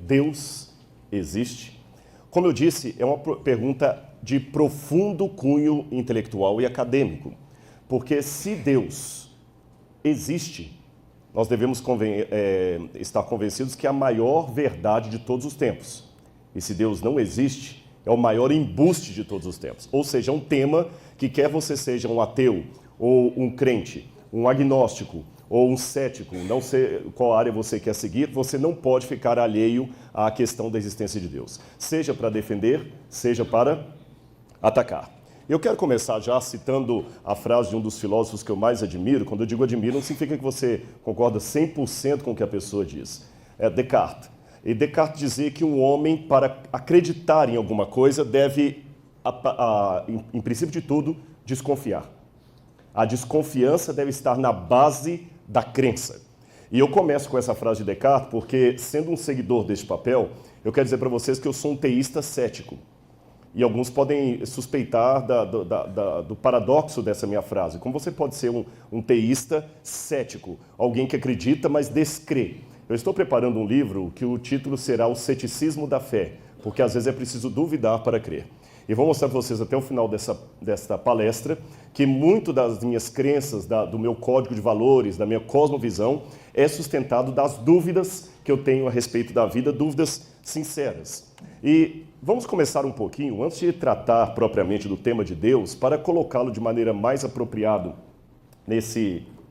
Deus existe? Como eu disse, é uma pergunta de profundo cunho intelectual e acadêmico, porque se Deus existe, nós devemos estar convencidos que é a maior verdade de todos os tempos. E se Deus não existe, é o maior embuste de todos os tempos. Ou seja, é um tema que quer você seja um ateu, ou um crente, um agnóstico, ou um cético, não sei qual área você quer seguir, você não pode ficar alheio à questão da existência de Deus. Seja para defender, seja para atacar. Eu quero começar já citando a frase de um dos filósofos que eu mais admiro. Quando eu digo admiro, não significa que você concorda 100% com o que a pessoa diz. É Descartes. E Descartes dizia que um homem, para acreditar em alguma coisa, deve, em princípio de tudo, desconfiar. A desconfiança deve estar na base da crença. E eu começo com essa frase de Descartes porque, sendo um seguidor deste papel, eu quero dizer para vocês que eu sou um teísta cético. E alguns podem suspeitar do paradoxo dessa minha frase. Como você pode ser um teísta cético, alguém que acredita, mas descrê? Eu estou preparando um livro que o título será O Ceticismo da Fé, porque às vezes é preciso duvidar para crer. E vou mostrar para vocês até o final desta palestra que muito das minhas crenças, do meu código de valores, da minha cosmovisão, é sustentado das dúvidas que eu tenho a respeito da vida, dúvidas sinceras. E vamos começar um pouquinho, antes de tratar propriamente do tema de Deus, para colocá-lo de maneira mais apropriada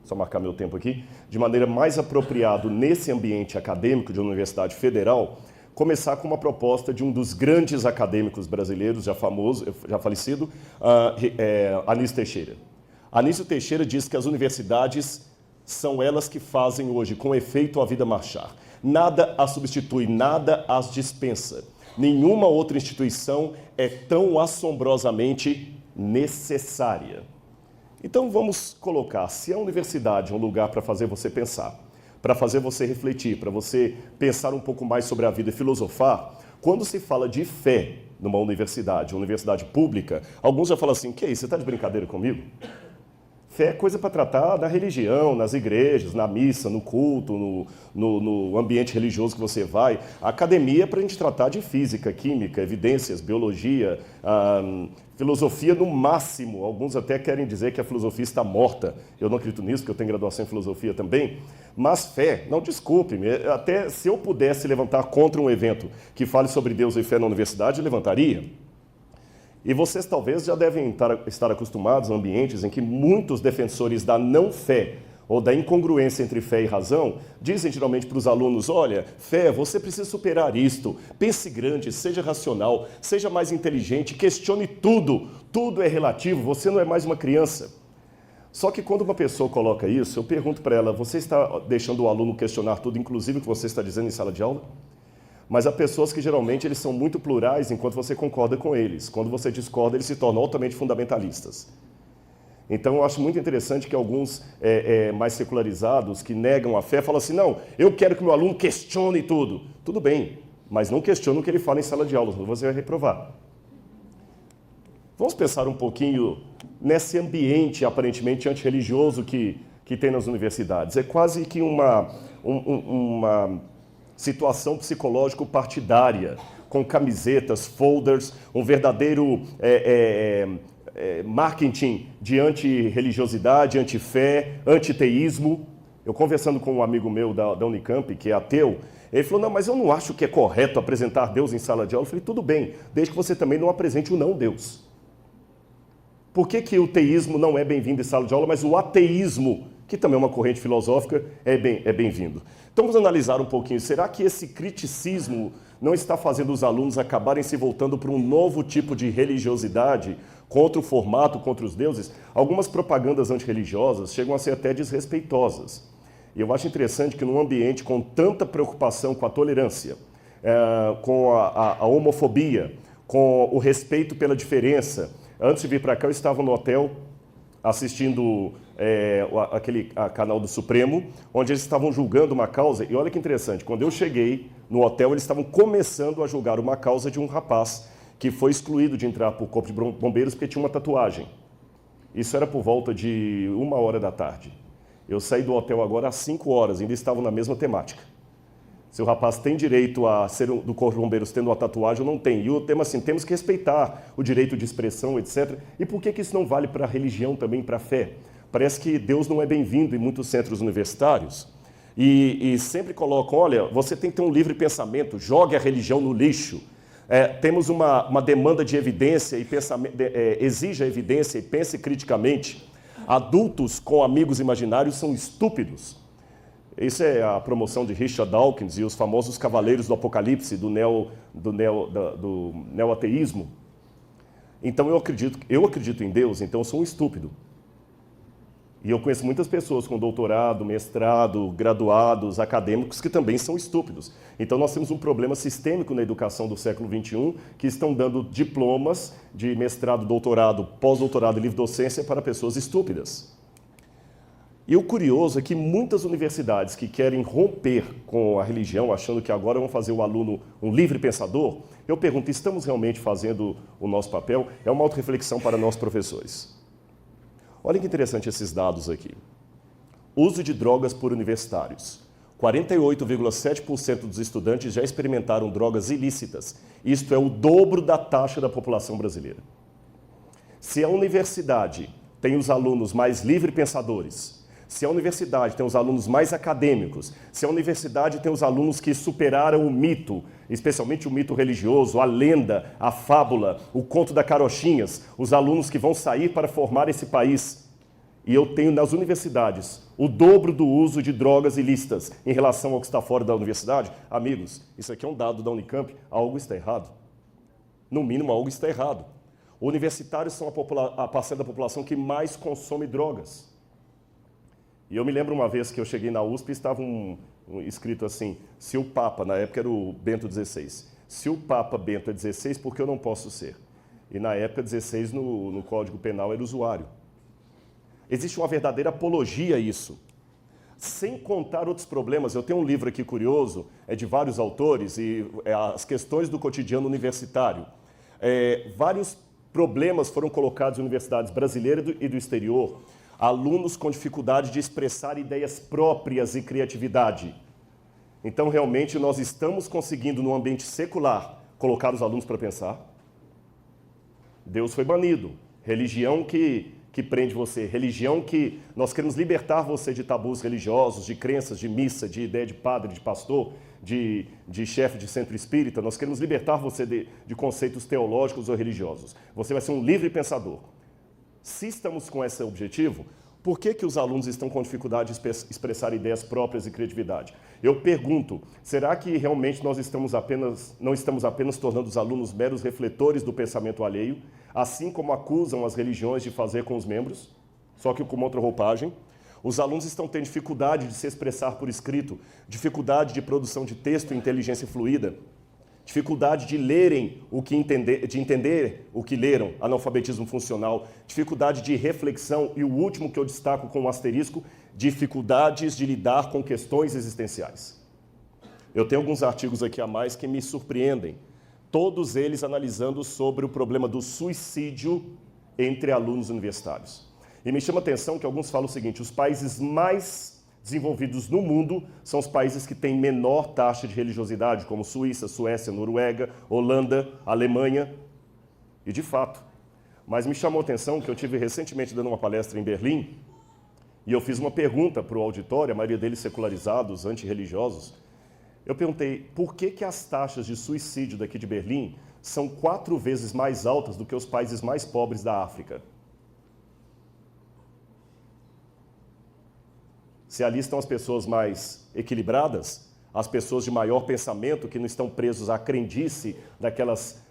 só marcar meu tempo aqui, de maneira mais apropriada nesse ambiente acadêmico de uma universidade federal, começar com uma proposta de um dos grandes acadêmicos brasileiros, já famoso, já falecido, Anísio Teixeira. Anísio Teixeira diz que as universidades são elas que fazem hoje, com efeito, a vida marchar. Nada as substitui, nada as dispensa. Nenhuma outra instituição é tão assombrosamente necessária. Então vamos colocar, se a universidade é um lugar para fazer você pensar, para fazer você refletir, para você pensar um pouco mais sobre a vida e filosofar, quando se fala de fé numa universidade, uma universidade pública, alguns já falam assim, que é isso, você está de brincadeira comigo? Fé é coisa para tratar na religião, nas igrejas, na missa, no culto, no ambiente religioso que você vai. A academia é para a gente tratar de física, química, evidências, biologia, filosofia no máximo. Alguns até querem dizer que a filosofia está morta. Eu não acredito nisso, porque eu tenho graduação em filosofia também. Mas fé, não, desculpe-me, até se eu pudesse levantar contra um evento que fale sobre Deus e fé na universidade, eu levantaria. E vocês talvez já devem estar acostumados a ambientes em que muitos defensores da não-fé ou da incongruência entre fé e razão dizem geralmente para os alunos, olha, fé, você precisa superar isto, pense grande, seja racional, seja mais inteligente, questione tudo, tudo é relativo, você não é mais uma criança. Só que quando uma pessoa coloca isso, eu pergunto para ela, você está deixando o aluno questionar tudo, inclusive o que você está dizendo em sala de aula? Mas há pessoas que geralmente eles são muito plurais enquanto você concorda com eles. Quando você discorda, eles se tornam altamente fundamentalistas. Então eu acho muito interessante que alguns mais secularizados, que negam a fé, falam assim, não, eu quero que o meu aluno questione tudo. Tudo bem, mas não questione o que ele fala em sala de aula, senão você vai reprovar. Vamos pensar um pouquinho nesse ambiente aparentemente antirreligioso que tem nas universidades. É quase que uma situação psicológico-partidária, com camisetas, folders, um verdadeiro marketing de antirreligiosidade, antifé, antiteísmo. Eu conversando com um amigo meu da Unicamp, que é ateu, ele falou, não, mas eu não acho que é correto apresentar Deus em sala de aula. Eu falei, tudo bem, desde que você também não apresente o não-Deus. Por que o teísmo não é bem-vindo em sala de aula, mas o ateísmo, que também é uma corrente filosófica, é bem-vindo? Então vamos analisar um pouquinho, será que esse criticismo não está fazendo os alunos acabarem se voltando para um novo tipo de religiosidade, contra o formato, contra os deuses? Algumas propagandas antirreligiosas chegam a ser até desrespeitosas. E eu acho interessante que num ambiente com tanta preocupação com a tolerância, com a homofobia, com o respeito pela diferença, antes de vir para cá eu estava no hotel assistindo aquele canal do Supremo, onde eles estavam julgando uma causa, e olha que interessante, quando eu cheguei no hotel, eles estavam começando a julgar uma causa de um rapaz que foi excluído de entrar para o Corpo de Bombeiros porque tinha uma tatuagem. Isso era por volta de 1h da tarde. Eu saí do hotel agora às 5 horas, ainda estavam na mesma temática. Se o rapaz tem direito a ser do Corpo de Bombeiros tendo uma tatuagem ou não tem. E o tema assim, temos que respeitar o direito de expressão, etc. E por que isso não vale para a religião também, para a fé? Parece que Deus não é bem-vindo em muitos centros universitários e sempre colocam, olha, você tem que ter um livre pensamento, jogue a religião no lixo. Temos uma demanda de evidência e exija evidência e pense criticamente. Adultos com amigos imaginários são estúpidos. Isso é a promoção de Richard Dawkins e os famosos cavaleiros do Apocalipse, do neo-ateísmo. Então eu acredito em Deus, então eu sou um estúpido. E eu conheço muitas pessoas com doutorado, mestrado, graduados, acadêmicos, que também são estúpidos. Então nós temos um problema sistêmico na educação do século XXI, que estão dando diplomas de mestrado, doutorado, pós-doutorado e livre-docência para pessoas estúpidas. E o curioso é que muitas universidades que querem romper com a religião, achando que agora vão fazer o aluno um livre pensador, eu pergunto, estamos realmente fazendo o nosso papel? É uma autorreflexão para nós professores. Olha que interessante esses dados aqui. Uso de drogas por universitários. 48,7% dos estudantes já experimentaram drogas ilícitas. Isto é o dobro da taxa da população brasileira. Se a universidade tem os alunos mais livre-pensadores, se a universidade tem os alunos mais acadêmicos, se a universidade tem os alunos que superaram o mito, especialmente o mito religioso, a lenda, a fábula, o conto da carochinhas, os alunos que vão sair para formar esse país. E eu tenho nas universidades o dobro do uso de drogas ilícitas em relação ao que está fora da universidade. Amigos, isso aqui é um dado da Unicamp, algo está errado. No mínimo, algo está errado. Universitários são a parcela da população que mais consome drogas. E eu me lembro uma vez que eu cheguei na USP e estava escrito assim, se o Papa, na época era o Bento XVI, se o Papa Bento é 16, por que eu não posso ser? E na época 16 no Código Penal era usuário. Existe uma verdadeira apologia a isso. Sem contar outros problemas, eu tenho um livro aqui curioso, é de vários autores, e as questões do cotidiano universitário. Vários problemas foram colocados em universidades brasileiras e do exterior. Alunos com dificuldade de expressar ideias próprias e criatividade. Então, realmente, nós estamos conseguindo, no ambiente secular, colocar os alunos para pensar. Deus foi banido. Religião que prende você. Religião que nós queremos libertar você de tabus religiosos, de crenças, de missa, de ideia de padre, de pastor, de chefe de centro espírita. Nós queremos libertar você de conceitos teológicos ou religiosos. Você vai ser um livre pensador. Se estamos com esse objetivo, por que os alunos estão com dificuldade de expressar ideias próprias e criatividade? Eu pergunto, será que realmente nós não estamos apenas tornando os alunos meros refletores do pensamento alheio, assim como acusam as religiões de fazer com os membros, só que com outra roupagem? Os alunos estão tendo dificuldade de se expressar por escrito, dificuldade de produção de texto e inteligência fluida, dificuldade de lerem de entender o que leram, analfabetismo funcional, dificuldade de reflexão e o último que eu destaco com um asterisco, dificuldades de lidar com questões existenciais. Eu tenho alguns artigos aqui a mais que me surpreendem, todos eles analisando sobre o problema do suicídio entre alunos universitários. E me chama a atenção que alguns falam o seguinte, os países mais desenvolvidos no mundo são os países que têm menor taxa de religiosidade, como Suíça, Suécia, Noruega, Holanda, Alemanha. E de fato. Mas me chamou a atenção que eu tive recentemente dando uma palestra em Berlim e eu fiz uma pergunta para o auditório, a maioria deles secularizados, antirreligiosos. Eu perguntei por que as taxas de suicídio daqui de Berlim são 4 vezes mais altas do que os países mais pobres da África. Se ali estão as pessoas mais equilibradas, as pessoas de maior pensamento, que não estão presos à crendice daquelas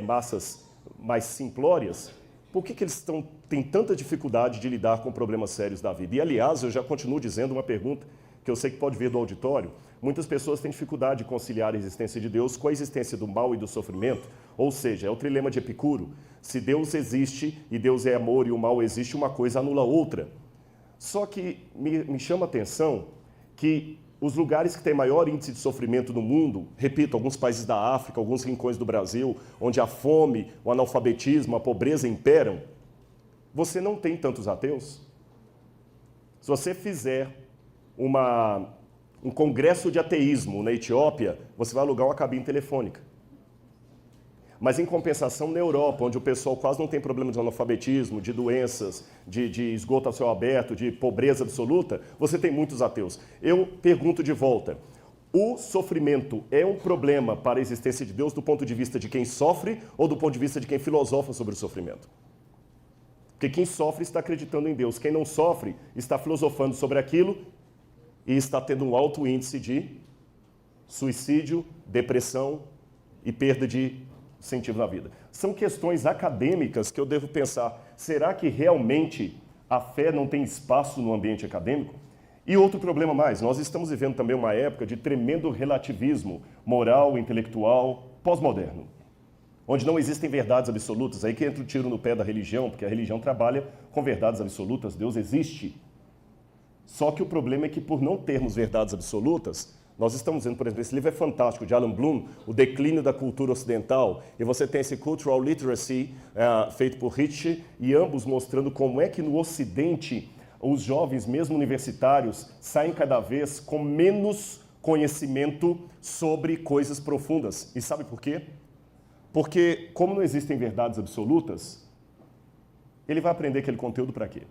massas mais simplórias, por que eles têm tanta dificuldade de lidar com problemas sérios da vida? E, aliás, eu já continuo dizendo uma pergunta que eu sei que pode vir do auditório. Muitas pessoas têm dificuldade de conciliar a existência de Deus com a existência do mal e do sofrimento, ou seja, é o trilema de Epicuro. Se Deus existe e Deus é amor e o mal existe, uma coisa anula a outra. Só que me chama a atenção que os lugares que têm maior índice de sofrimento no mundo, repito, alguns países da África, alguns rincões do Brasil, onde a fome, o analfabetismo, a pobreza imperam, você não tem tantos ateus. Se você fizer uma um congresso de ateísmo na Etiópia, você vai alugar uma cabine telefônica. Mas, em compensação, na Europa, onde o pessoal quase não tem problema de analfabetismo, de doenças, de esgoto a céu aberto, de pobreza absoluta, você tem muitos ateus. Eu pergunto de volta, o sofrimento é um problema para a existência de Deus do ponto de vista de quem sofre ou do ponto de vista de quem filosofa sobre o sofrimento? Porque quem sofre está acreditando em Deus, quem não sofre está filosofando sobre aquilo e está tendo um alto índice de suicídio, depressão e perda de sentido na vida. São questões acadêmicas que eu devo pensar, será que realmente a fé não tem espaço no ambiente acadêmico? E outro problema mais, nós estamos vivendo também uma época de tremendo relativismo moral, intelectual, pós-moderno, onde não existem verdades absolutas. Aí que entra o tiro no pé da religião, porque a religião trabalha com verdades absolutas, Deus existe. Só que o problema é que por não termos verdades absolutas, nós estamos vendo, por exemplo, esse livro é fantástico, de Alan Bloom, O Declínio da Cultura Ocidental, e você tem esse Cultural Literacy, feito por Ritchie, e ambos mostrando como é que no Ocidente os jovens, mesmo universitários, saem cada vez com menos conhecimento sobre coisas profundas. E sabe por quê? Porque, como não existem verdades absolutas, ele vai aprender aquele conteúdo para quê?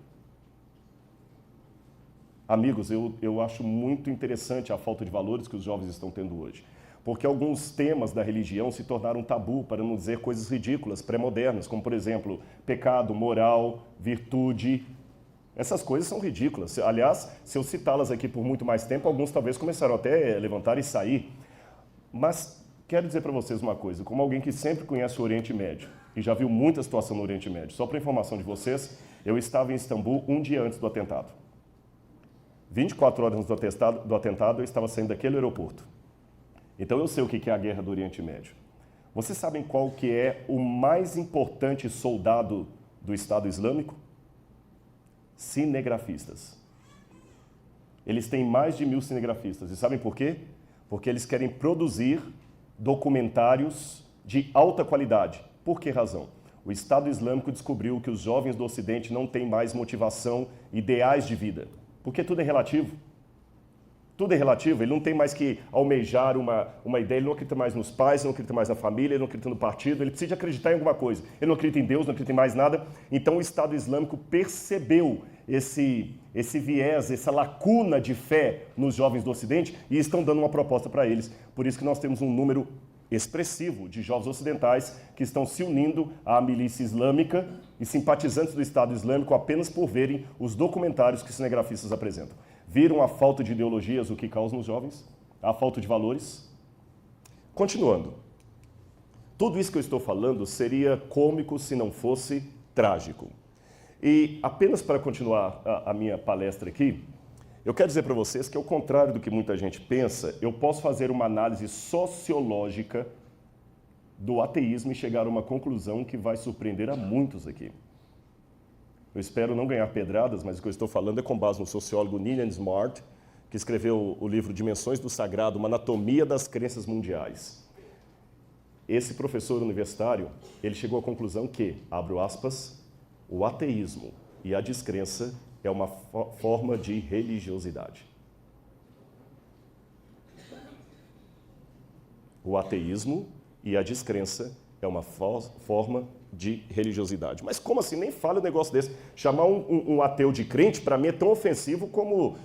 Amigos, eu acho muito interessante a falta de valores que os jovens estão tendo hoje. Porque alguns temas da religião se tornaram tabu, para não dizer coisas ridículas, pré-modernas, como, por exemplo, pecado, moral, virtude. Essas coisas são ridículas. Aliás, se eu citá-las aqui por muito mais tempo, alguns talvez começaram até a levantar e sair. Mas quero dizer para vocês uma coisa, como alguém que sempre conhece o Oriente Médio e já viu muita situação no Oriente Médio, só para informação de vocês, eu estava em Istambul um dia antes do atentado. 24 horas antes do atentado, eu estava saindo daquele aeroporto. Então eu sei o que é a guerra do Oriente Médio. Vocês sabem qual que é o mais importante soldado do Estado Islâmico? Cinegrafistas. Eles têm mais de 1000 cinegrafistas. E sabem por quê? Porque eles querem produzir documentários de alta qualidade. Por que razão? O Estado Islâmico descobriu que os jovens do Ocidente não têm mais motivação, ideais de vida. Porque tudo é relativo. Tudo é relativo, ele não tem mais que almejar uma ideia, ele não acredita mais nos pais, ele não acredita mais na família, ele não acredita no partido, ele precisa acreditar em alguma coisa. Ele não acredita em Deus, não acredita em mais nada. Então o Estado Islâmico percebeu esse viés, essa lacuna de fé nos jovens do Ocidente e estão dando uma proposta para eles. Por isso que nós temos um número expressivo de jovens ocidentais que estão se unindo à milícia islâmica e simpatizantes do Estado Islâmico apenas por verem os documentários que os cinegrafistas apresentam. Viram a falta de ideologias, o que causa nos jovens? A falta de valores? Continuando. Tudo isso que eu estou falando seria cômico se não fosse trágico. E apenas para continuar a minha palestra aqui, eu quero dizer para vocês que, ao contrário do que muita gente pensa, eu posso fazer uma análise sociológica do ateísmo e chegar a uma conclusão que vai surpreender a muitos aqui. Eu espero não ganhar pedradas, mas o que eu estou falando é com base no sociólogo Ninian Smart, que escreveu o livro Dimensões do Sagrado, uma anatomia das crenças mundiais. Esse professor universitário, ele chegou à conclusão que, abro aspas, o ateísmo e a descrença é uma forma de religiosidade. O ateísmo e a descrença é uma forma de religiosidade. Mas como assim? Nem fala um negócio desse. Chamar um ateu de crente, para mim, é tão ofensivo como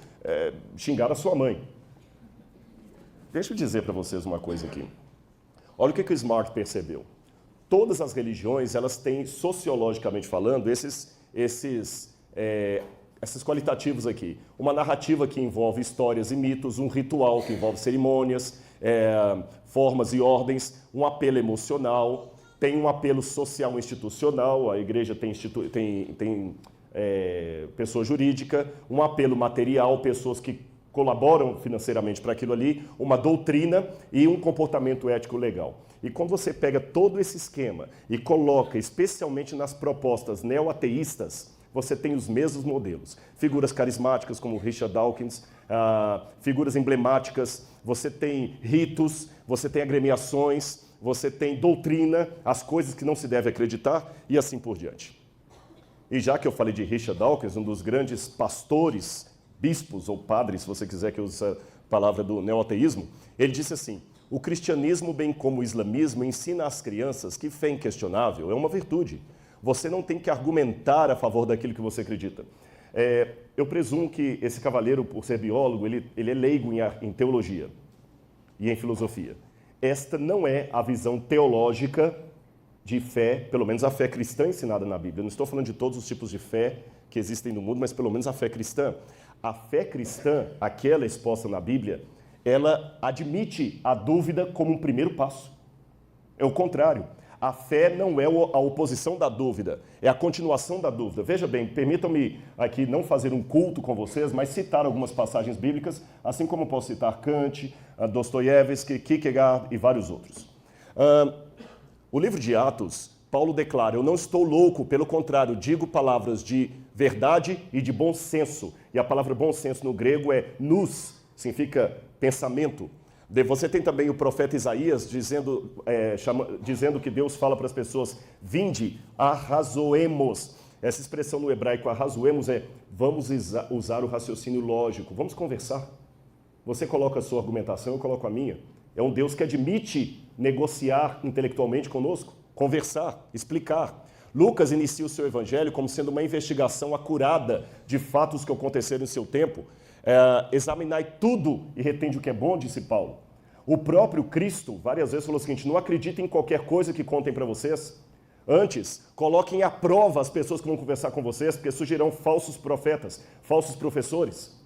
xingar a sua mãe. Deixa eu dizer para vocês uma coisa aqui. Olha o que o Smart percebeu. Todas as religiões, elas têm, sociologicamente falando, esses qualitativos aqui. Uma narrativa que envolve histórias e mitos, um ritual que envolve cerimônias, formas e ordens, um apelo emocional, tem um apelo social institucional, a igreja tem pessoa jurídica, um apelo material, pessoas que colaboram financeiramente para aquilo ali, uma doutrina e um comportamento ético legal. E quando você pega todo esse esquema e coloca, especialmente nas propostas neo-ateístas, você tem os mesmos modelos. Figuras carismáticas como Richard Dawkins, figuras emblemáticas, você tem ritos, você tem agremiações, você tem doutrina, as coisas que não se deve acreditar e assim por diante. E já que eu falei de Richard Dawkins, um dos grandes pastores, bispos ou padres, se você quiser que eu use palavra do neoateísmo, ele disse assim: o cristianismo, bem como o islamismo, ensina às crianças que fé inquestionável é uma virtude. Você não tem que argumentar a favor daquilo que você acredita. Eu presumo que esse cavaleiro, por ser biólogo, ele é leigo em teologia e em filosofia. Esta não é a visão teológica de fé, pelo menos a fé cristã ensinada na Bíblia. Eu não estou falando de todos os tipos de fé que existem no mundo, mas pelo menos a fé cristã. A fé cristã, aquela exposta na Bíblia, ela admite a dúvida como um primeiro passo. É o contrário. A fé não é a oposição da dúvida, é a continuação da dúvida. Veja bem, permitam-me aqui não fazer um culto com vocês, mas citar algumas passagens bíblicas, assim como posso citar Kant, Dostoiévski, Kierkegaard e vários outros. O livro de Atos, Paulo declara: eu não estou louco, pelo contrário, digo palavras de verdade e de bom senso. E a palavra bom senso no grego é nous, significa pensamento. Você tem também o profeta Isaías dizendo que Deus fala para as pessoas: vinde, arrazoemos. Essa expressão no hebraico, arrazoemos, é vamos usar o raciocínio lógico, vamos conversar. Você coloca a sua argumentação, eu coloco a minha. É um Deus que admite negociar intelectualmente conosco, conversar, explicar. Lucas inicia o seu evangelho como sendo uma investigação acurada de fatos que aconteceram em seu tempo. Examinai tudo e retende o que é bom, disse Paulo. O próprio Cristo várias vezes falou o seguinte: não acreditem em qualquer coisa que contem para vocês. Antes, coloquem à prova as pessoas que vão conversar com vocês, porque surgirão falsos profetas, falsos professores.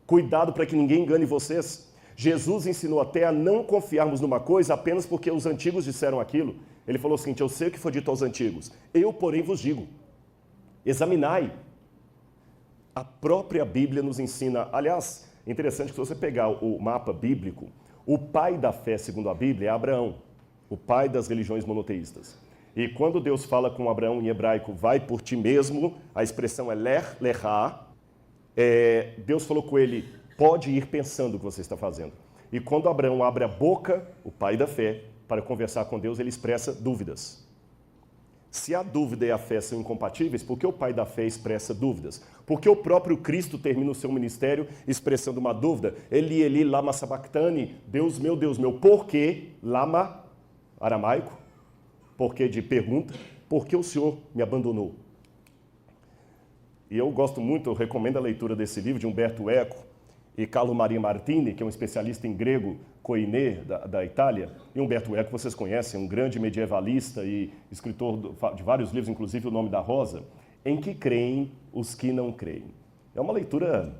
Cuidado para que ninguém engane vocês. Jesus ensinou até a não confiarmos numa coisa apenas porque os antigos disseram aquilo. Ele falou o seguinte: eu sei o que foi dito aos antigos, eu, porém, vos digo. Examinai. A própria Bíblia nos ensina. Aliás, é interessante que se você pegar o mapa bíblico, o pai da fé, segundo a Bíblia, é Abraão, o pai das religiões monoteístas. E quando Deus fala com Abraão em hebraico, vai por ti mesmo, a expressão é ler, lerá, Deus falou com ele: pode ir pensando o que você está fazendo. E quando Abraão abre a boca, o pai da fé, para conversar com Deus, ele expressa dúvidas. Se a dúvida e a fé são incompatíveis, por que o pai da fé expressa dúvidas? Porque o próprio Cristo termina o seu ministério expressando uma dúvida. Eli, Eli, lama sabachthani, Deus meu, por que? Lama, aramaico, por que de pergunta, por que o Senhor me abandonou? E eu gosto muito, eu recomendo a leitura desse livro de Umberto Eco e Carlo Maria Martini, que é um especialista em grego koiné da Itália. E Umberto Eco vocês conhecem, um grande medievalista e escritor de vários livros, inclusive O Nome da Rosa, Em que creem os que não creem. É uma leitura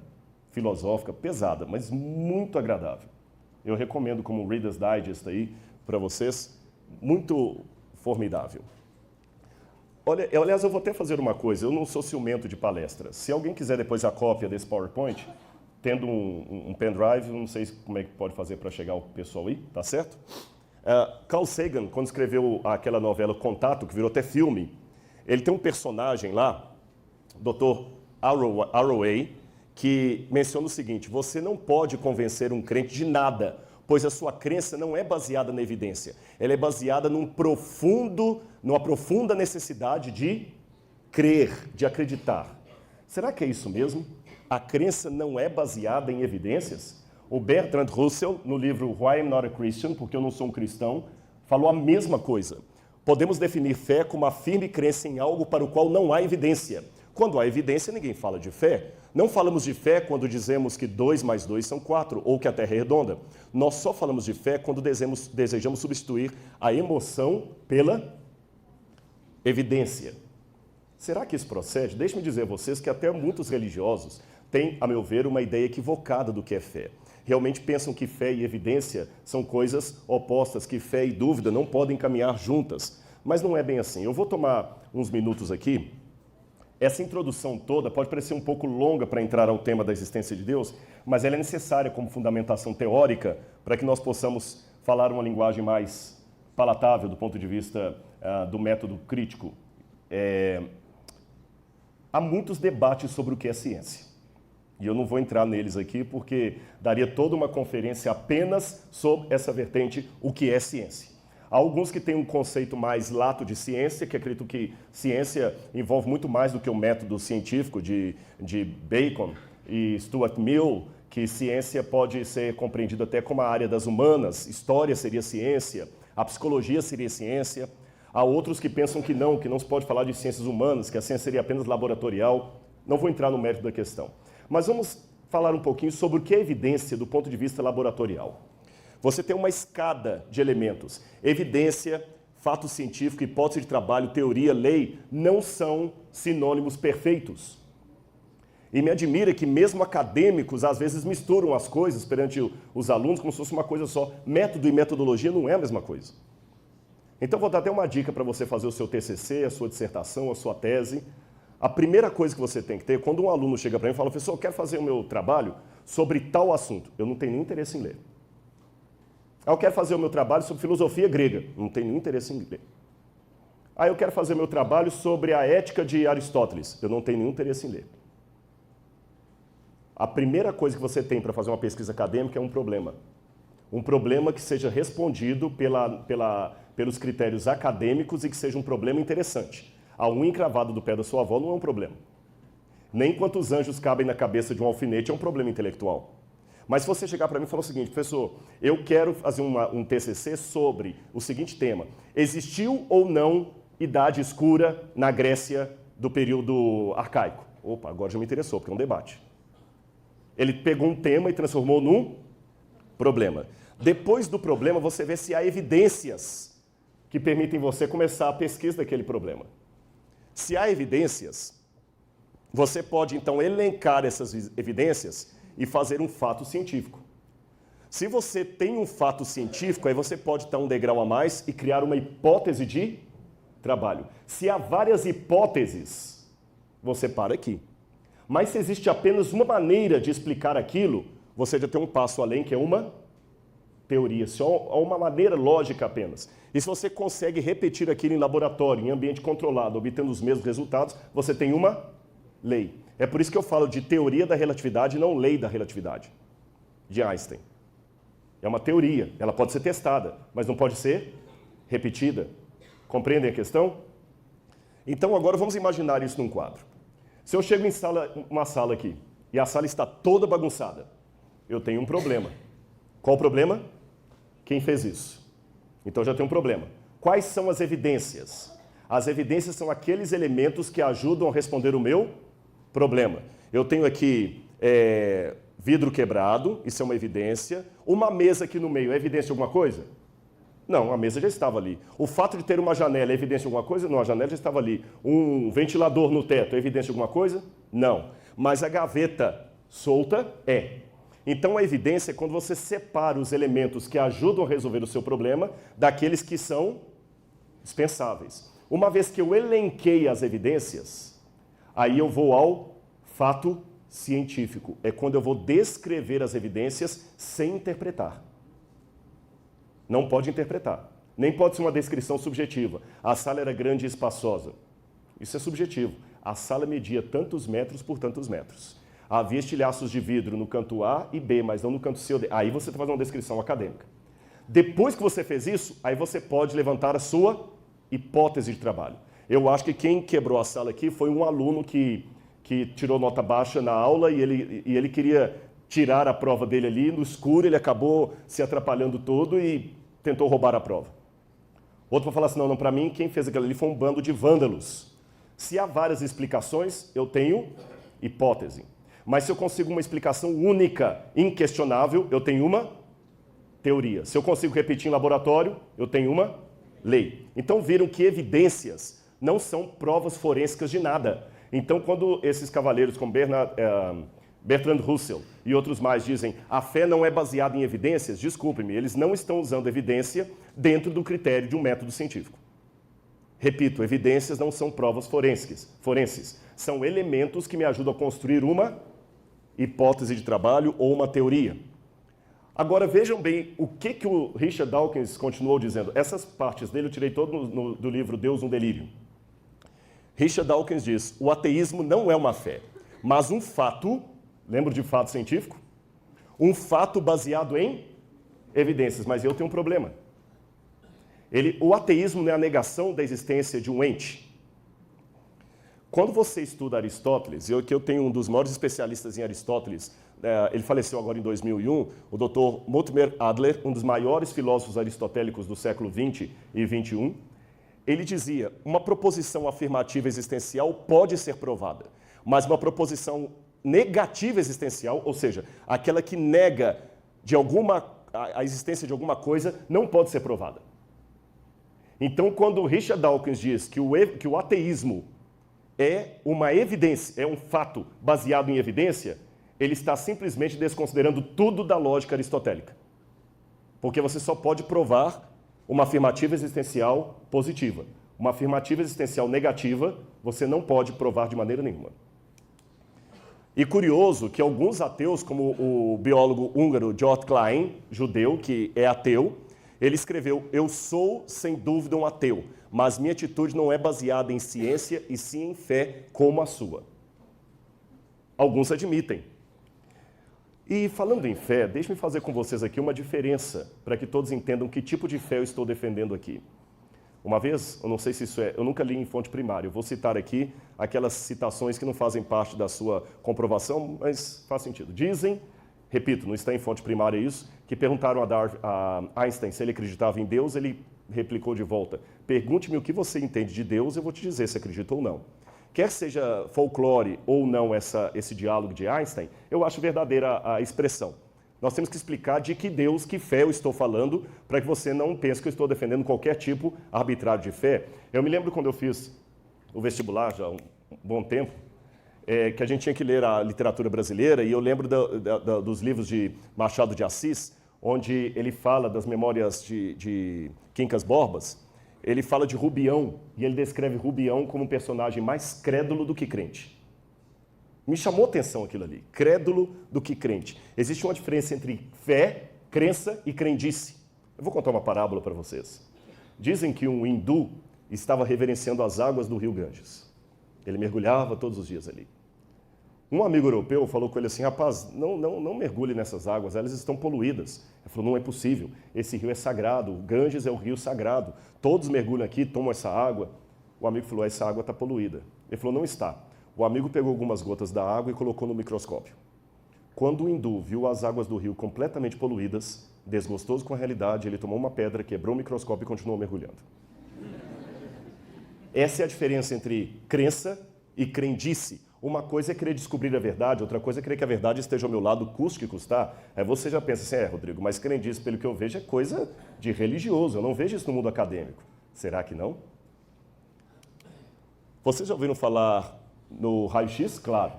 filosófica pesada, mas muito agradável. Eu recomendo como Reader's Digest aí para vocês, muito formidável. Olha, aliás, eu vou até fazer uma coisa, eu não sou ciumento de palestras. Se alguém quiser depois a cópia desse PowerPoint, tendo um pendrive, não sei como é que pode fazer para chegar o pessoal aí, tá certo? Carl Sagan, quando escreveu aquela novela Contato, que virou até filme, ele tem um personagem lá, Dr. Arroway, que menciona o seguinte: você não pode convencer um crente de nada, pois a sua crença não é baseada na evidência, ela é baseada numa profunda necessidade de crer, de acreditar. Será que é isso mesmo? A crença não é baseada em evidências? O Bertrand Russell, no livro Why I'm Not a Christian, porque eu não sou um cristão, falou a mesma coisa. Podemos definir fé como a firme crença em algo para o qual não há evidência. Quando há evidência, ninguém fala de fé. Não falamos de fé quando dizemos que 2 mais 2 são 4, ou que a Terra é redonda. Nós só falamos de fé quando desejamos substituir a emoção pela evidência. Será que isso procede? Deixe-me dizer a vocês que até muitos religiosos têm, a meu ver, uma ideia equivocada do que é fé. Realmente pensam que fé e evidência são coisas opostas, que fé e dúvida não podem caminhar juntas. Mas não é bem assim. Eu vou tomar uns minutos aqui. Essa introdução toda pode parecer um pouco longa para entrar ao tema da existência de Deus, mas ela é necessária como fundamentação teórica para que nós possamos falar uma linguagem mais palatável do ponto de vista do método crítico. Há muitos debates sobre o que é ciência. E eu não vou entrar neles aqui porque daria toda uma conferência apenas sobre essa vertente, o que é ciência. Há alguns que têm um conceito mais lato de ciência, que acreditam que ciência envolve muito mais do que o método científico de Bacon e Stuart Mill, que ciência pode ser compreendida até como a área das humanas, história seria ciência, a psicologia seria ciência. Há outros que pensam que não se pode falar de ciências humanas, que a ciência seria apenas laboratorial. Não vou entrar no mérito da questão. Mas vamos falar um pouquinho sobre o que é evidência do ponto de vista laboratorial. Você tem uma escada de elementos. Evidência, fato científico, hipótese de trabalho, teoria, lei, não são sinônimos perfeitos. E me admira que mesmo acadêmicos, às vezes, misturam as coisas perante os alunos como se fosse uma coisa só. Método e metodologia não é a mesma coisa. Então, vou dar até uma dica para você fazer o seu TCC, a sua dissertação, a sua tese. A primeira coisa que você tem que ter, quando um aluno chega para mim e fala, professor, eu quero fazer o meu trabalho sobre tal assunto, eu não tenho nenhum interesse em ler. Eu quero fazer o meu trabalho sobre filosofia grega, não tenho nenhum interesse em ler. Eu quero fazer o meu trabalho sobre a ética de Aristóteles, eu não tenho nenhum interesse em ler. A primeira coisa que você tem para fazer uma pesquisa acadêmica é um problema. Um problema que seja respondido pelos critérios acadêmicos e que seja um problema interessante. A unha encravada do pé da sua avó não é um problema. Nem quantos anjos cabem na cabeça de um alfinete é um problema intelectual. Mas se você chegar para mim e falar o seguinte, professor, eu quero fazer um TCC sobre o seguinte tema. Existiu ou não idade escura na Grécia do período arcaico? Opa, agora já me interessou, porque é um debate. Ele pegou um tema e transformou num problema. Depois do problema, você vê se há evidências que permitem você começar a pesquisa daquele problema. Se há evidências, você pode então elencar essas evidências e fazer um fato científico. Se você tem um fato científico, aí você pode dar um degrau a mais e criar uma hipótese de trabalho. Se há várias hipóteses, você para aqui. Mas se existe apenas uma maneira de explicar aquilo, você já tem um passo além, que é uma teoria, só uma maneira lógica apenas. E se você consegue repetir aquilo em laboratório, em ambiente controlado, obtendo os mesmos resultados, você tem uma lei. É por isso que eu falo de teoria da relatividade e não lei da relatividade, de Einstein. É uma teoria, ela pode ser testada, mas não pode ser repetida. Compreendem a questão? Então agora vamos imaginar isso num quadro. Se eu chego em uma sala aqui e a sala está toda bagunçada, eu tenho um problema. Qual o problema? Quem fez isso? Então já tem um problema. Quais são as evidências? As evidências são aqueles elementos que ajudam a responder o meu problema. Eu tenho aqui vidro quebrado, isso é uma evidência. Uma mesa aqui no meio, é evidência de alguma coisa? Não, a mesa já estava ali. O fato de ter uma janela é evidência de alguma coisa? Não, a janela já estava ali. Um ventilador no teto é evidência de alguma coisa? Não. Mas a gaveta solta é. Então a evidência é quando você separa os elementos que ajudam a resolver o seu problema daqueles que são dispensáveis. Uma vez que eu elenquei as evidências, aí eu vou ao fato científico. É quando eu vou descrever as evidências sem interpretar. Não pode interpretar. Nem pode ser uma descrição subjetiva. A sala era grande e espaçosa. Isso é subjetivo. A sala media tantos metros por tantos metros. Havia estilhaços de vidro no canto A e B, mas não no canto C ou D. Aí você está fazendo uma descrição acadêmica. Depois que você fez isso, aí você pode levantar a sua hipótese de trabalho. Eu acho que quem quebrou a sala aqui foi um aluno que tirou nota baixa na aula e ele queria tirar a prova dele ali no escuro, ele acabou se atrapalhando todo e tentou roubar a prova. Outro vai falar assim, não, para mim quem fez aquilo ali foi um bando de vândalos. Se há várias explicações, eu tenho hipótese. Mas se eu consigo uma explicação única, inquestionável, eu tenho uma teoria. Se eu consigo repetir em laboratório, eu tenho uma lei. Então viram que evidências não são provas forensicas de nada. Então quando esses cavaleiros como Bertrand Russell e outros mais dizem a fé não é baseada em evidências, desculpe-me, eles não estão usando evidência dentro do critério de um método científico. Repito, evidências não são provas forenses. São elementos que me ajudam a construir uma hipótese de trabalho ou uma teoria. Agora vejam bem o que o Richard Dawkins continuou dizendo. Essas partes dele eu tirei todo do livro Deus, um Delírio. Richard Dawkins diz, o ateísmo não é uma fé, mas um fato, lembra de fato científico? Um fato baseado em evidências, mas eu tenho um problema. O ateísmo não é a negação da existência de um ente. Quando você estuda Aristóteles, eu tenho um dos maiores especialistas em Aristóteles, ele faleceu agora em 2001, o Dr. Mortimer Adler, um dos maiores filósofos aristotélicos do século XX e XXI, ele dizia, uma proposição afirmativa existencial pode ser provada, mas uma proposição negativa existencial, ou seja, aquela que nega a existência de alguma coisa, não pode ser provada. Então, quando Richard Dawkins diz que o ateísmo é uma evidência, é um fato baseado em evidência, ele está simplesmente desconsiderando tudo da lógica aristotélica. Porque você só pode provar uma afirmativa existencial positiva. Uma afirmativa existencial negativa, você não pode provar de maneira nenhuma. E curioso que alguns ateus, como o biólogo húngaro George Klein, judeu, que é ateu, ele escreveu, eu sou, sem dúvida, um ateu, mas minha atitude não é baseada em ciência e sim em fé como a sua. Alguns admitem. E falando em fé, deixe-me fazer com vocês aqui uma diferença, para que todos entendam que tipo de fé eu estou defendendo aqui. Uma vez, eu não sei se isso eu nunca li em fonte primária, eu vou citar aqui aquelas citações que não fazem parte da sua comprovação, mas faz sentido. Dizem, repito, não está em fonte primária isso, que perguntaram a Einstein se ele acreditava em Deus, ele replicou de volta, pergunte-me o que você entende de Deus, eu vou te dizer se acredita ou não. Quer seja folclore ou não esse diálogo de Einstein, eu acho verdadeira a expressão. Nós temos que explicar de que Deus, que fé eu estou falando, para que você não pense que eu estou defendendo qualquer tipo arbitrário de fé. Eu me lembro quando eu fiz o vestibular, já há um bom tempo, que a gente tinha que ler a literatura brasileira, e eu lembro dos livros de Machado de Assis, onde ele fala das memórias de Quincas Borbas, ele fala de Rubião, e ele descreve Rubião como um personagem mais crédulo do que crente. Me chamou a atenção aquilo ali, crédulo do que crente. Existe uma diferença entre fé, crença e crendice. Eu vou contar uma parábola para vocês. Dizem que um hindu estava reverenciando as águas do rio Ganges. Ele mergulhava todos os dias ali. Um amigo europeu falou com ele assim, rapaz, não mergulhe nessas águas, elas estão poluídas. Ele falou, não é possível, esse rio é sagrado, o Ganges é o rio sagrado, todos mergulham aqui, tomam essa água. O amigo falou, essa água está poluída. Ele falou, não está. O amigo pegou algumas gotas da água e colocou no microscópio. Quando o hindu viu as águas do rio completamente poluídas, desgostoso com a realidade, ele tomou uma pedra, quebrou o microscópio e continuou mergulhando. Essa é a diferença entre crença e crendice. Uma coisa é querer descobrir a verdade, outra coisa é querer que a verdade esteja ao meu lado, custe que custar. Aí você já pensa assim, Rodrigo, mas crendice, pelo que eu vejo, é coisa de religioso. Eu não vejo isso no mundo acadêmico. Será que não? Vocês já ouviram falar no raio-x? Claro.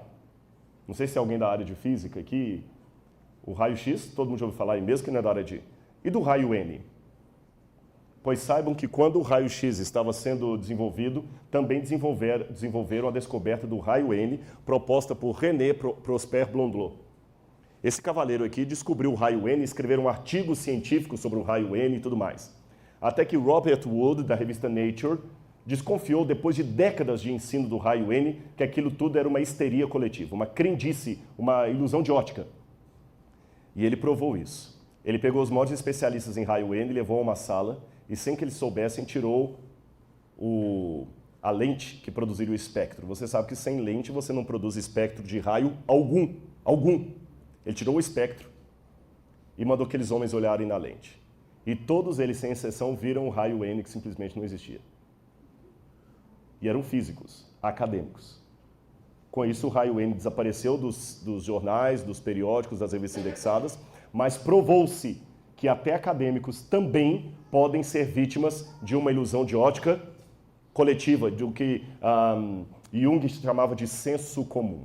Não sei se é alguém da área de física aqui. O raio-x, todo mundo já ouviu falar, e mesmo que não é da área de... E do raio-N? Pois saibam que quando o raio-x estava sendo desenvolvido, também desenvolveram a descoberta do raio-N, proposta por René Prosper Blondelot. Esse cavaleiro aqui descobriu o raio-N, escreveu um artigo científico sobre o raio-N e tudo mais. Até que Robert Wood, da revista Nature, desconfiou, depois de décadas de ensino do raio-N, que aquilo tudo era uma histeria coletiva, uma crendice, uma ilusão de ótica. E ele provou isso. Ele pegou os maiores especialistas em raio-N, levou a uma sala e, sem que eles soubessem, tirou a lente que produziria o espectro. Você sabe que sem lente você não produz espectro de raio algum. Ele tirou o espectro e mandou aqueles homens olharem na lente. E todos eles, sem exceção, viram o raio-N que simplesmente não existia. E eram físicos, acadêmicos. Com isso, o raio-N desapareceu dos jornais, dos periódicos, das revistas indexadas, mas provou-se que até acadêmicos também podem ser vítimas de uma ilusão de ótica coletiva, de o que Jung chamava de senso comum.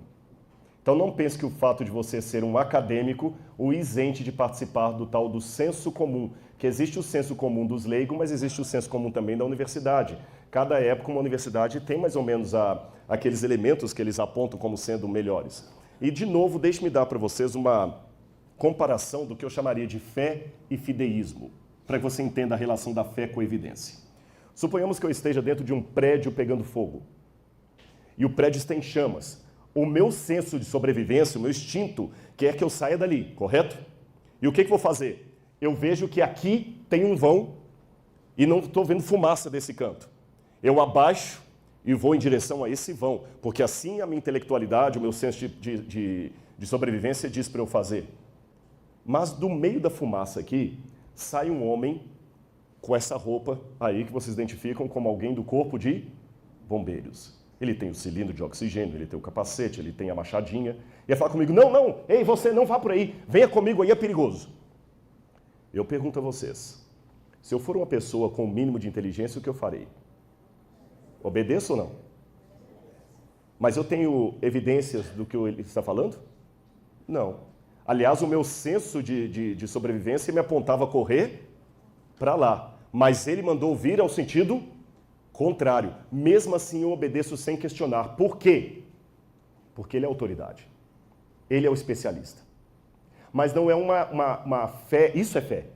Então não pense que o fato de você ser um acadêmico o isente de participar do tal do senso comum, que existe o senso comum dos leigos, mas existe o senso comum também da universidade. Cada época uma universidade tem mais ou menos aqueles elementos que eles apontam como sendo melhores. E de novo, deixe-me dar para vocês uma comparação do que eu chamaria de fé e fideísmo, para que você entenda a relação da fé com a evidência. Suponhamos que eu esteja dentro de um prédio pegando fogo, e o prédio está em chamas. O meu senso de sobrevivência, o meu instinto, quer que eu saia dali, correto? E o que eu vou fazer? Eu vejo que aqui tem um vão e não estou vendo fumaça desse canto. Eu abaixo e vou em direção a esse vão, porque assim a minha intelectualidade, o meu senso de sobrevivência diz para eu fazer. Mas do meio da fumaça aqui, sai um homem com essa roupa aí que vocês identificam como alguém do corpo de bombeiros. Ele tem o cilindro de oxigênio, ele tem o capacete, ele tem a machadinha. E ele fala comigo, não, ei, você não vá por aí, venha comigo aí, é perigoso. Eu pergunto a vocês, se eu for uma pessoa com o mínimo de inteligência, o que eu farei? Obedeço ou não? Mas eu tenho evidências do que ele está falando? Não. Aliás, o meu senso de sobrevivência me apontava a correr para lá. Mas ele mandou vir ao sentido contrário. Mesmo assim, eu obedeço sem questionar. Por quê? Porque ele é autoridade. Ele é o especialista. Mas não é uma fé, isso é fé.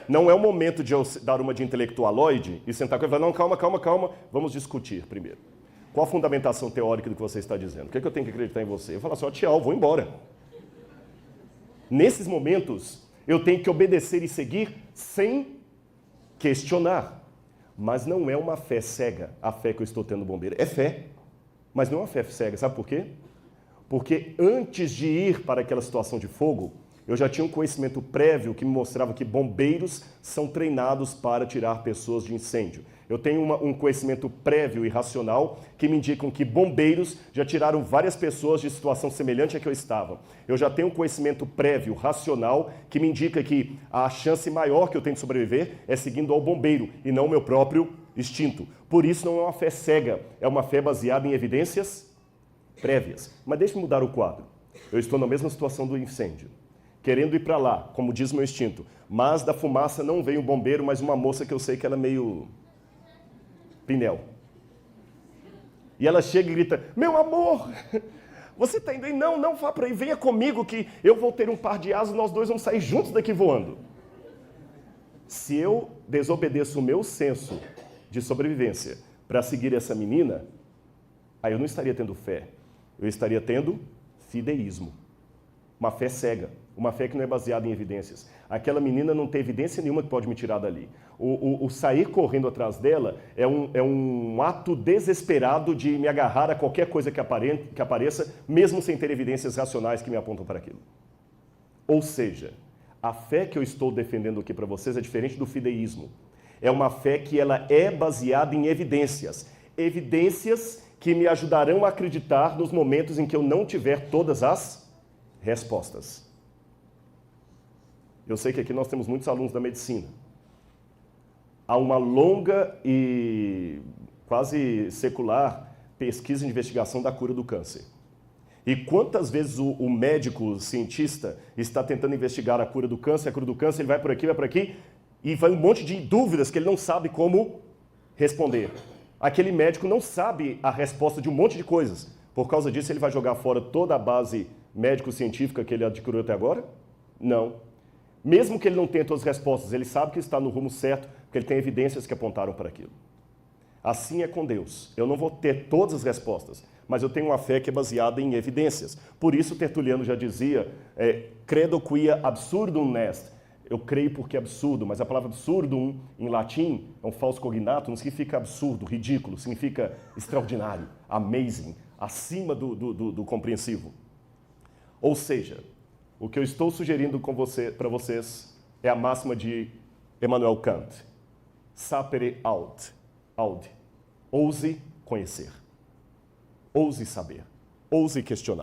Não é o momento de eu dar uma de intelectualoide e sentar com ele e falar, não, calma, vamos discutir primeiro. Qual a fundamentação teórica do que você está dizendo? O que é que eu tenho que acreditar em você? Eu falo assim, tchau, vou embora. Nesses momentos, eu tenho que obedecer e seguir sem questionar. Mas não é uma fé cega, a fé que eu estou tendo bombeiro. É fé, mas não é uma fé cega. Sabe por quê? Porque antes de ir para aquela situação de fogo, eu já tinha um conhecimento prévio que me mostrava que bombeiros são treinados para tirar pessoas de incêndio. Eu tenho um conhecimento prévio e racional que me indicam que bombeiros já tiraram várias pessoas de situação semelhante à que eu estava. Eu já tenho um conhecimento prévio, racional, que me indica que a chance maior que eu tenho de sobreviver é seguindo ao bombeiro e não o meu próprio instinto. Por isso não é uma fé cega, é uma fé baseada em evidências prévias. Mas deixe-me mudar o quadro. Eu estou na mesma situação do incêndio, querendo ir para lá, como diz meu instinto. Mas da fumaça não veio um bombeiro, mas uma moça que eu sei que ela é meio pinel. E ela chega e grita, meu amor, você está indo aí? Não, vá para aí, venha comigo que eu vou ter um par de asas e nós dois vamos sair juntos daqui voando. Se eu desobedeço o meu senso de sobrevivência para seguir essa menina, aí eu não estaria tendo fé, eu estaria tendo fideísmo. Uma fé cega, uma fé que não é baseada em evidências. Aquela menina não tem evidência nenhuma que pode me tirar dali. O sair correndo atrás dela é um ato desesperado de me agarrar a qualquer coisa que apareça, mesmo sem ter evidências racionais que me apontam para aquilo. Ou seja, a fé que eu estou defendendo aqui para vocês é diferente do fideísmo. É uma fé que ela é baseada em evidências. Evidências que me ajudarão a acreditar nos momentos em que eu não tiver todas as respostas. Eu sei que aqui nós temos muitos alunos da medicina. Há uma longa e quase secular pesquisa e investigação da cura do câncer. E quantas vezes o médico, o cientista, está tentando investigar a cura do câncer, ele vai por aqui, e vai um monte de dúvidas que ele não sabe como responder. Aquele médico não sabe a resposta de um monte de coisas. Por causa disso, ele vai jogar fora toda a base médico-científica que ele adquiriu até agora? Não. Mesmo que ele não tenha todas as respostas, ele sabe que está no rumo certo, porque ele tem evidências que apontaram para aquilo. Assim é com Deus. Eu não vou ter todas as respostas, mas eu tenho uma fé que é baseada em evidências. Por isso Tertuliano já dizia, credo quia absurdum est. Eu creio porque é absurdo, mas a palavra absurdum, em latim, é um falso cognato, não significa absurdo, ridículo, significa extraordinário, amazing, acima do compreensivo. Ou seja, o que eu estou sugerindo para vocês é a máxima de Immanuel Kant. Sapere aude. Ouse conhecer. Ouse saber. Ouse questionar.